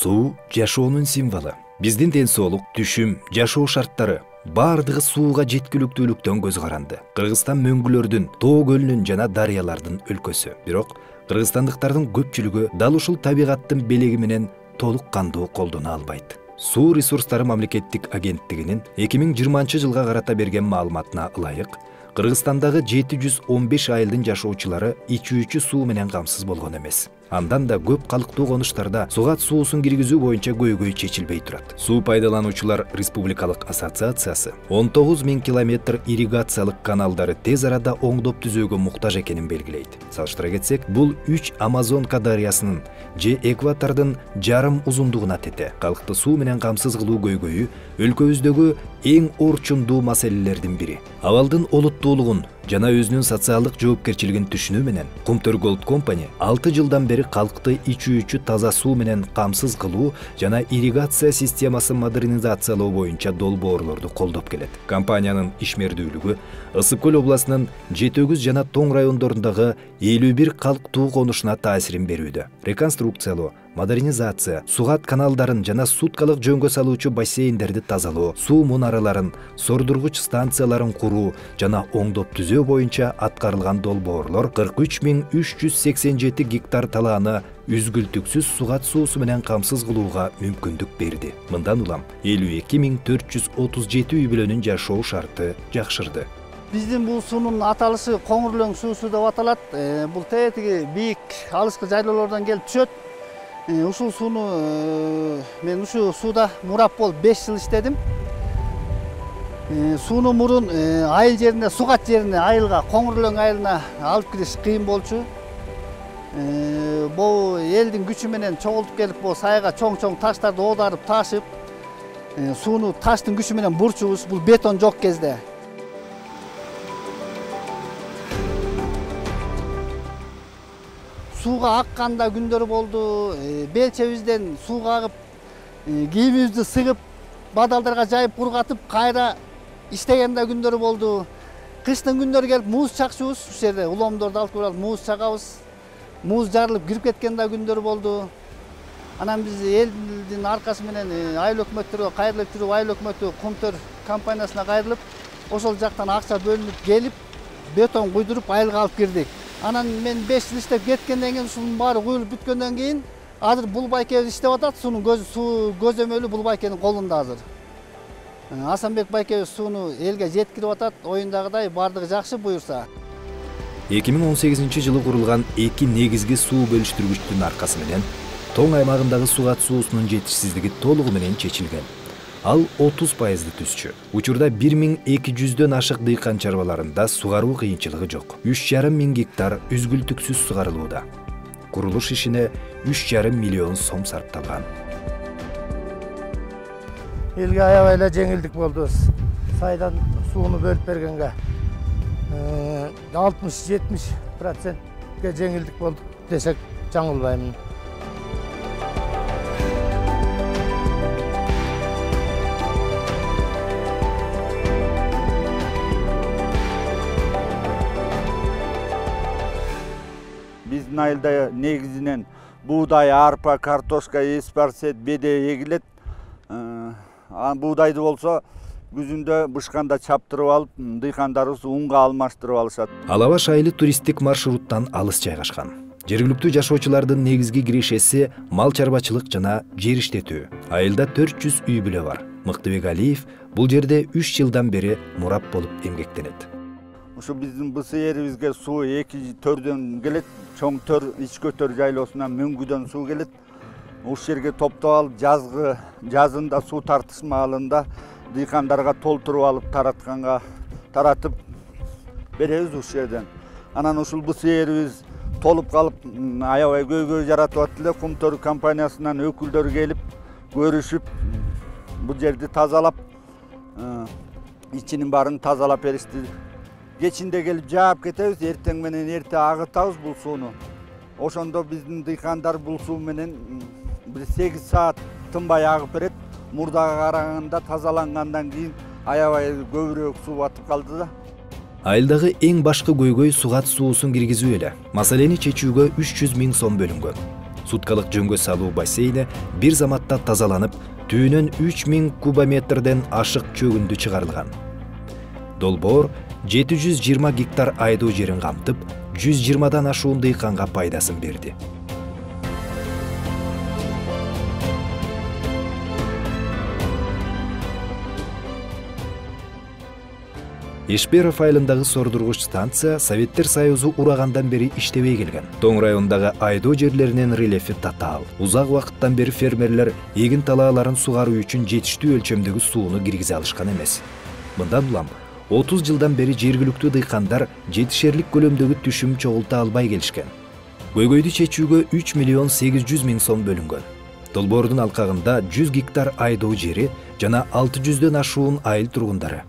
Суу жашоонун символу. Биздин ден соолук, түшүм, жашоо шарттары бардыгы сууга жеткиликтүүлүктөн көз каранды. Кыргызстан мөңгүлөрдүн, тоо көлүнүн жана дарыялардын өлкөсү. Бирок кыргызстандыктардын көпчүлүгү дал ушул табигаттын белеги менен толук кандуу колдоно албайт. Суу ресурстары мамлекеттик агенттигинин 2020-жылга карата берген маалыматына ылайык, Кыргызстандагы 715 айылдын жашоочулары ичүүчү суу менен камсыз болгон эмес. Андан да көп калктуу конуштарда сугат суусун киргизүү боюнча көйгөй чечилбей турат. Суу пайдалануучулар Республикалык ассоциациясы 19 000 километр ирригациялык каналдары тез арада оңдоп түзүүгө муктаж экенин белгилейт. Салыштыра кетсек, бул 3 Амазонка дарыясынын же экватордун жарым узундугуна тете. Калкты суу менен камсыз кылуу көйгөйү өлкөбүздөгү эң орчундуу маселелердин бири. Абалдын олуттуулугун жана өзүнүн социалдык жоопкерчилигин түшүнүү менен Kumtor Gold Company 6 жылдан бери калкты ичүүчү таза суу менен камсыз кылуу жана ирригация системасын модернизациялоо боюнча долбоорлорду колдоп келет. Компаниянын ишмердүүлүгү Ысык көл областынын Жетөгүз жана Тоң райондорундагы 51 калктуу конушуна таасирин берүүдө. Реконструкциялоо, модернизация, сугат каналдарын жана суткалык жөнгө салуучу бассейндерди тазалоо, суу мунараларын, сордургуч станцияларын куруу жана оңдоп түзөө боюнча аткарылган долбоорлор 43 387 гектар талааны үзгүлтүксүз сугат суусу менен камсыз кылууга мүмкүндүк берди. Мындан улам 52 437 үй бүлөнүн жашоо шарты жакшырды. Биздин бул суунун аталышы Коңурлөң суусу деп аталат. Бул тетиги бийик алыскы жайлоолордон келип түшөт. Ушул сууну мен ушул сууда мурап болуп 5 жыл иштедим. Сууну мурун айыл жерине, сугат жерине, айылга, Коңурлөң айылына алып кириш кыйын болчу. Бул элдин күчү менен чогултуп келип, бул сайга чоң-чоң таштарды оодарып ташып, сууну таштын күчү менен бурчубуз, бул бетон жок кезде. Сууга акканда күндөр болду, белчебизден сууга агып, кийимибизди сыгып, бадалдарга жайып кургатып, кайра иштегенде күндөр болду. Кыштын күндөрү келип муз чакчубуз, ушул жерде уломдорду алып келип муз чагабыз. Муз жарылып кирип кеткенде күндөр болду. Анан биз элдин аркасы менен айыл өкмөттөргө кайрылып жүрүп, айыл өкмөтү Kumtor компаниясына кайрылып, ошол жактан акча бөлүнүп келип, бетон куйдуруп айылга алып кирдик. Анан мен 5 жыл иштеп кеткенден кийин, ушунун баары куюлуп бүткөндөн кийин, азыр бул байке иштеп атат, суунун көзөмөлү бул байкенин колунда азыр. Асанбек байке сууну элге жеткирип атат, оюндагыдай бардыгы жакшы буюрса. 2018-жылы курулган 2 негизги суу бөлүштүргүчтүн аркасы менен Тоң аймагындагы сугат суусунун жетишсиздиги толугу менен чечилген. Ал 30% түзчү. Учурда 1200дөн ашык дыйкан чарбаларында сугаруу кыйынчылыгы жок. 3,5 гектар үзгүлтүксүз сугарылууда. Курулуш ишине 3,5 миллион сом сарпталган. Элге аябай эле жеңилдик болду. Сайдан сууну бөлүп бергенге 60-70%ге жеңилдик болду десек жаңылбайм. Биздин айылда негизинен буудай, арпа, картошка, эспарсет, беде эгилет. Буудайды болсо күзүндө бышканда чаптырып алып, дыйкандарыбыз унга алмаштырып алышат. Алабаш айылы туристтик маршруттан алыс жайгашкан. Жергиликтүү жашоочулардын негизги кирешеси мал чарбачылык жана жер иштетүү. Айылда 400 үй бүлө бар. Мыктыбек Алиев бул жерде 3 жылдан бери мурап болуп эмгектенет. Ушу биздин БСРибизге суу 2 төрдөн келет. Чоң төр, ичкө төр жайлоосунан мөңгүдөн суу келет. Ушул жерге топтоп алып, жазында суу тартышмалында дыйкандарга толтуруп алып таратып беребиз ушул жерден. Анан ушул БСРибиз толуп калып, аябай көйгөй жаратып атты. Kumtor компаниясынан өкүлдөр келип, көрүшүп, бул жерди тазалап, ичинин баарын тазалап беришти. Кечинде келип жаап кетебиз, эртең менен эрте агытабыз бул сууну. Ошондо биздин дыйкандар бул суу менен 8 саат тынбай агып берет. Мурдага караганда тазалангандан кийин аябай көбүрөөк суу батып калды да. Айылдагы эң башкы көйгөй сугат суусун киргизүү эле. Маселени чечүүгө 300 000 сом бөлүнгөн. суткалык жөнгө салуу бассейни бир заматта тазаланып, түйүнөн 3000 кубометрден ашык чөгүндү чыгарылган. Долбоор 720 гектар айдоо жерин камтып, 120дан ашуун дыйканга пайдасын берди. Эшберов айылындагы сордургуч станция Советтер Союзу урагандан бери иштебей келген. Тоң райондагы айдоо жерлеринин рельефи татаал. Узак убакыттан бери фермерлер эгин талааларын сугаруу үчүн жетиштүү өлчөмдөгү сууну киргизе алышкан эмес. Мындан улам 30 жылдан бери жергиликтүү дыйкандар жетишерлик көлөмдөгү түшүм чогулта албай келишкен. Көйгөйдү чечүүгө 3 миллион 800 миң сом бөлүнгөн. Долбоордун алкагында 100 гектар айдоо жери жана 600дөн ашуун айыл тургундары.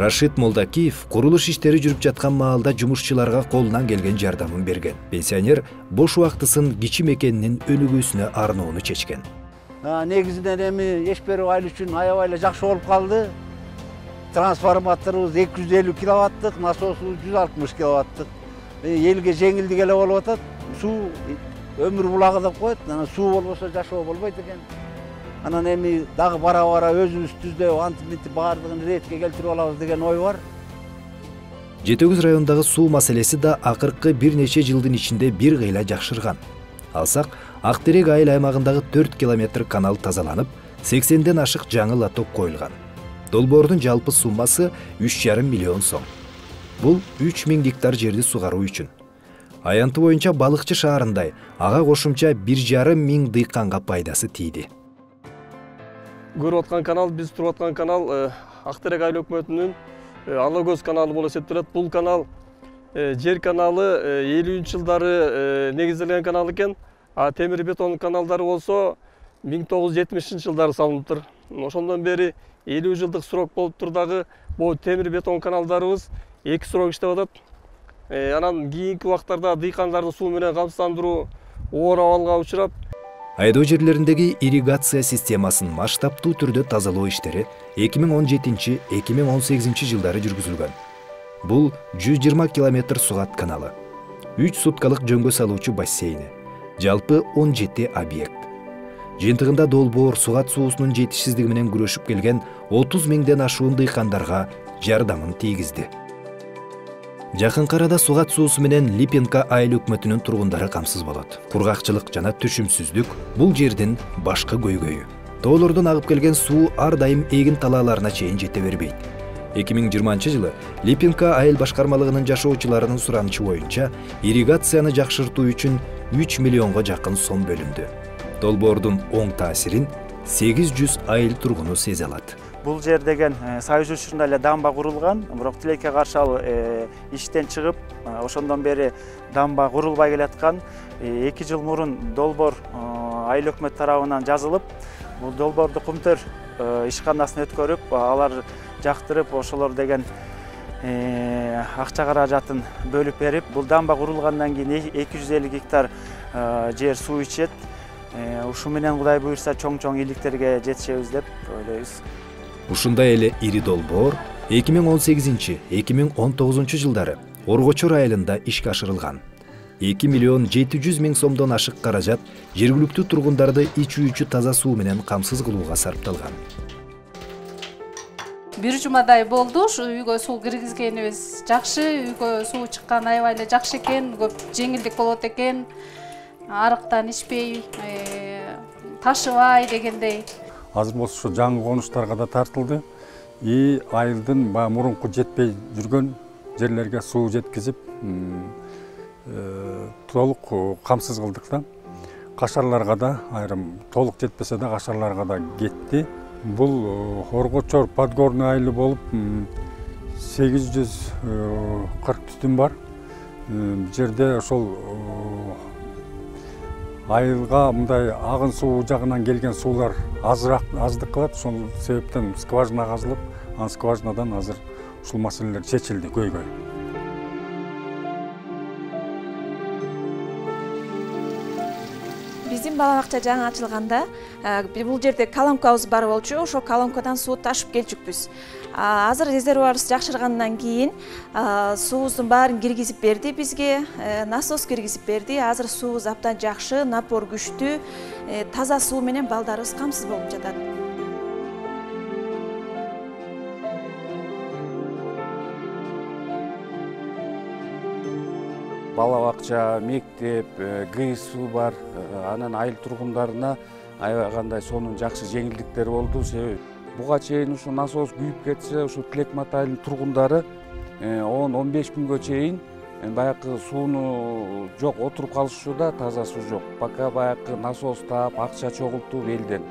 Рашид Молдакиев курулуш иштери жүрүп жаткан маалда жумушчуларга колунан келген жардамын берген. Пенсионер бош убактысын кичи мекенинин өнүгүүсүнө арноону чечкен. Негизинен эми Эшберов айыл үчүн аябай эле жакшы болуп калды. Трансформаторубуз 250 киловаттык, насосубуз 160 киловаттык. Элге жеңилдик эле болуп атат. Суу өмүр булагы деп коет. Суу болбосо жашоо болбойт экен. Анан эми дагы бара-бара өзүбүз түздөп, антип баардыгын ретке келтирип алабыз деген ой бар. Жетөгүз райондагы суу маселеси да акыркы бир нече жылдын ичинде бир кыйла жакшырган. Алсак, Актерек айыл аймагындагы 4 километр канал тазаланып, 80ден ашык жаңы лоток коюлган. Долбоордун жалпы суммасы 3,5 миллион сом. Бул 3000 гектар жерди сугаруу үчүн. Аянты боюнча балыкчы шаарындай ага кошумча 1,5 миң дыйканга пайдасы тийди. Көрүп аткан канал, биз туруп аткан канал Актерек айыл өкмөтүнүн ала көз каналы болуп эсептелет. Бул канал жер каналы 50-ч жылдары негизделген канал экен. А темир бетон каналдары болсо 1970 жылдары салыныптыр. Ошондон бери 50 жылдык срок болуптур дагы бул темир бетон каналдарыбыз 2 срок иштеп атат. Анан кийинки убактарда дыйкандарды суу менен камсыздандыруу оор абалга учурап, айдоо жерлериндеги ирригация системасын масштабтуу түрдө тазалоо иштери 2017-2018 жылдары жүргүзүлгөн. Бул 120 километр сугат каналы, 3 суткалык жөнгө салуучу бассейни, жалпы 17 объект. Жыйынтыгында долбоор сугат суусунун жетишсиздиги менен күрөшүп келген 30 миңден ашуун дыйкандарга жардамын тийгизди. Жакынкы арада сугат суусу менен Липенко айыл өкмөтүнүн тургундары камсыз болот. Кургакчылык жана түшүмсүздүк бул жердин башкы көйгөйү. Тоолордон агып келген суу ар дайым эгин талааларына чейин жете бербейт. 2020 жылы Липенко айыл башкармалыгынын жашоочуларынын суранычы боюнча ирригацияны жакшыртуу үчүн 3 миллионго жакын сом бөлүндү. Долбоордун оң таасирин 800 айыл тургуну сезе алат. Бул жер деген Союз учурунда эле дамба курулган, бирок тилекке каршы ал иштен чыгып, ошондон бери дамба курулбай келаткан. 2 жыл мурун долбоор айыл өкмөт тарабынан жазылып, бул долбоорду Кумтөр ишканасын өткөрүп, алар жактырып, ошолор деген акча каражатын бөлүп берип, бул дамба курулгандан кийин 250 гектар жер суу ичет. Ушу менен Кудай буйрса чоң-чоң ийгиликтерге жетишебиз деп ойлойбуз. Ушундай эле ири долбоор 2018-2019 жылдары Оргочор айылында ишке ашырылган. 2 миллион 700 миң сомдон ашык каражат жергиликтүү тургундарды ичүүчү таза суу менен камсыз кылууга сарпталган. Бир жумадай болду, ушу үйгө суу киргизгенибиз жакшы, үйгө суу чыккан аябай эле жакшы экен, көп жеңилдик болот экен. Арыктан ичпей, ташыбай дегендей. Азыр болсо ушу жаңы конуштарга да тартылды. Айылдын мурунку жетпей жүргөн жерлерге суу жеткизип, толук камсыз кылдык да. Кашарларга да айрым толук жетпесе да кашарларга да кетти. Бул Оргочор подгорный айылы болуп 840 түтүн бар. Жерде ошол айылга мындай агын суу жагынан келген суулар аздык кылат. Ошол себептен скважина казылып, анан скважинадан азыр ушул маселелер чечилди көйгөй. Биздин бала бакча жаңы ачылганда бул жерде колонкабыз бар болчу, ошол колонкадан суу ташып келчүкпүз. Азыр резервуарыбыз жакшыргандан кийин суубуздун баарын киргизип берди бизге, насос киргизип берди. Азыр суубуз абдан жакшы, напор күчтүү, таза суу менен балдарыбыз камсыз болуп жатат. Бала бакча, мектеп, ГСУ бар, анан айыл тургундарына аябай кандай сонун жакшы жеңилдиктер болду. Себеби буга чейин ушу насос күйүп кетсе, ушу Тилекмат айылынын тургундары 10-15 күнгө чейин баягы сууну жок, отуруп калышууда, таза суу жок. Пока баягы насос таап, акча чогултуп элден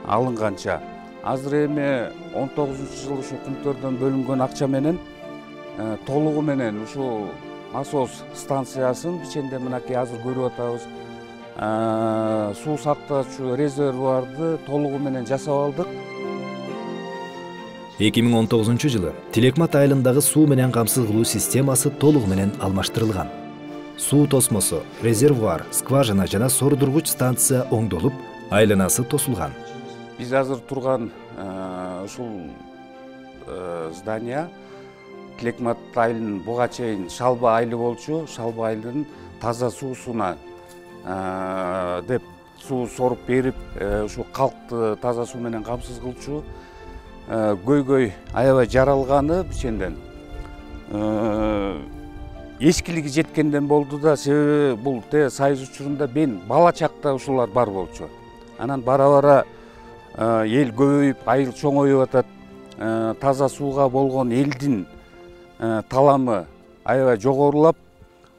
алынганча. Азыр эми 19-жыл ушу Кумтөрдөн бөлүнгөн акча менен толугу менен ушу насос станциясын биченде мынакей азыр көрүп атабыз. Суу сактоочу резервуарды толугу менен жасап алдык. 2019-жылы Тилекмат айылындагы суу менен камсыз кылуу системасы толугу менен алмаштырылган. Суу тосмосу, резервуар, скважина жана сордургуч станция оңдолуп, айланасы тосулган. Биз азыр турган ушул здания Тилекмат айылынын буга чейин Шалба айылы болчу. Шалба айылынын таза суусуна деп суу соруп берип, ушу калкты таза суу менен камсыз кылчу. Көйгөй аябай жаралганы биченден эскилиги жеткенден болду да, себеби бул сайыз учурунда мен бала чакта ушулар бар болчу. Анан бара-бара эл көбөйүп, айыл чоңоюп атат. Таза сууга болгон элдин таламы аябай жогорулап,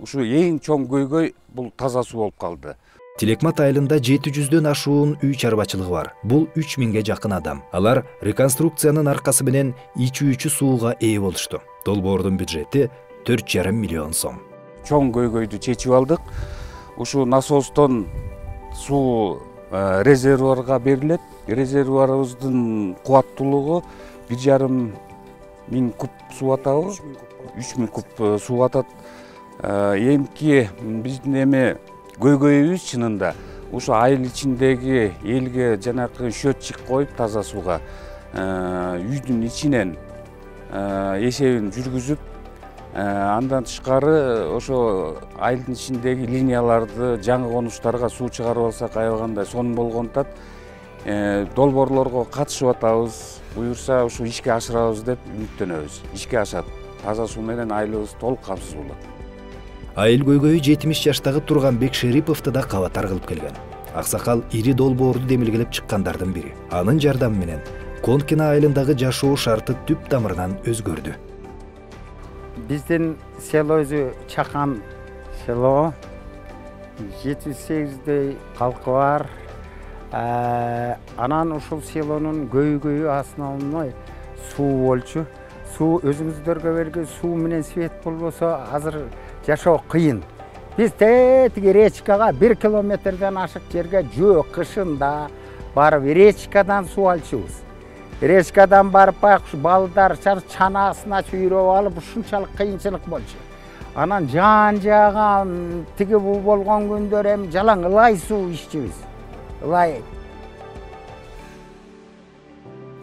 ушу эң чоң көйгөй бул таза суу болуп калды. Тилекмат айылында 700дөн ашуун үй чарбачылыгы бар. Бул 3000ге жакын адам. Алар реконструкциянын аркасы менен ичүүчү сууга ээ болушту. Долбоордун бюджети 4,5 миллион сом. Чоң көйгөйдү чечип алдык. Ушу насостон суу резервуарга берилет. Резервуарыбыздын кубаттуулугу 1,5 миң куб суу атабы? 3000 куб суу атат. Эмки биздин эме көйгөйүбүз чынында ушу айыл ичиндеги элге жанакы счетчик коюп таза сууга үйдүн ичинен эсебин жүргүзүп, андан тышкары ошо айылдын ичиндеги линияларды жаңы конуштарга суу чыгарып алсак аябай кандай сонун болгонтат. Долбоорлорго катышып атабыз. Буюрса ушу ишке ашырабыз деп үмүттөнөбүз. Ишке ашат. Таза суу менен айылыбыз толук камсыз болот. Айыл көйгөйү 70 жаштагы Турганбек Шериповду да кабатар кылып келген. Аксакал ири долбоорду демилгелеп чыккандардын бири. Анын жардамы менен Конкина айылындагы жашоо шарты түп тамырынан өзгөрдү. Биздин селосу Чакан село, 7-8дей калкы бар. Анан ушул селонун көйгөйү основной суу болчу. Суу өзүңүздөргө берген суу менен свет болбосо азыр жашоо кыйын. Биз тетиги речкага 1 километрден ашык жерге жөө кышында барып речкадан суу алчубуз. Речкадан барып балдар чанасына чүйрөп алып ушунчалык кыйынчылык болчу. Анан жан-жага тиги бул болгон күндөр эми жалаң ылай суу иччүбүз. Ылай.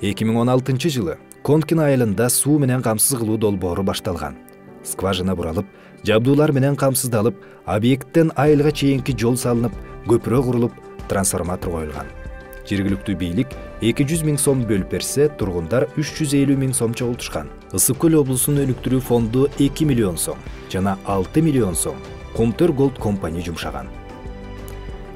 2016-жылы Конкина айылында суу менен камсыз кылуу долбоору башталган. Скважина буралып, жабдуулар менен камсыздалып, объекттен айылга чейинки жол салынып, көпүрө курулуп, трансформатор коюлган. Жергиликтүү бийлик 200 миң сом бөлүп берсе, тургундар 350 миң сом чогултушкан. Ысык Көл облусунун өнүктүрүү фонду 2 миллион сом жана 6 миллион сом Кумтөр Голд компания жумшаган.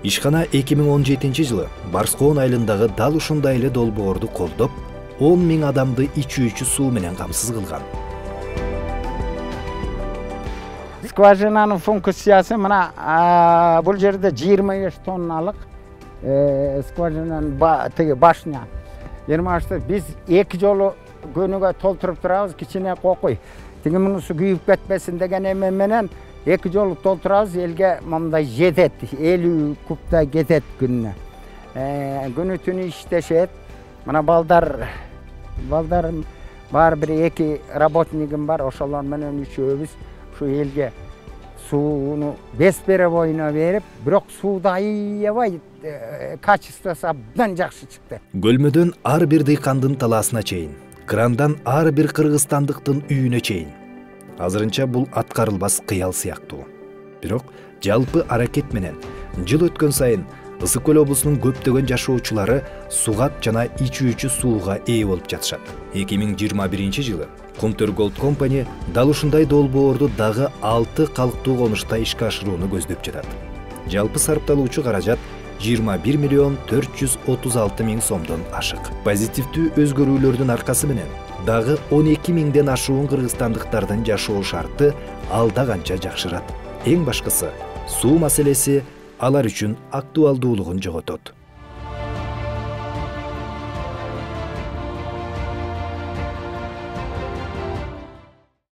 Ишкана 2017-жылы Барскоон айылындагы дал ушундай эле долбоорду колдоп, 10 миң адамды ичүүчү суу менен камсыз кылган. Скважинанын функциясы мына бул жерде 25 тонналык скважинанын тиги башня. 25 биз 2 жолу көнүгө толтуруп турабыз, кичине кокуй. Тиги мунусу күйүп кетпесин деген эме менен 2 жолу толтурабыз, элге мындай жетет, 50 кубтай кетет күнүнө. Күнү түнү иштешет. Мына балдар бар, бир 2 работнигим бар, ошолор менен үчөөбүз ушу элге сууну беспере боюна берип, бирок сууда аябай качествосу абдан жакшы чыкты. Көлмөдөн ар бир дыйкандын талаасына чейин, крандан ар бир кыргызстандыктын үйүнө чейин. Азырынча бул аткарылбас кыял сыяктуу. Бирок жалпы аракет менен жыл өткөн сайын Ысык Көл облусунун көптөгөн жашоочулары сугат жана ичүүчү сууга ээ болуп жатышат. 2021-жылы Кумтөр Gold Company дал ушундай долбоорду дагы 6 калктуу конушта ишке ашырууну көздөп жатат. Жалпы сарпталуучу каражат 21 миллион 436 миң сомдон ашык. Позитивдүү өзгөрүүлөрдүн аркасы менен дагы 12 миңден ашуун кыргызстандыктардын жашоо шарты алда канча жакшырат. Эң башкысы, суу маселеси алар үчүн актуалдуулугун жоготот.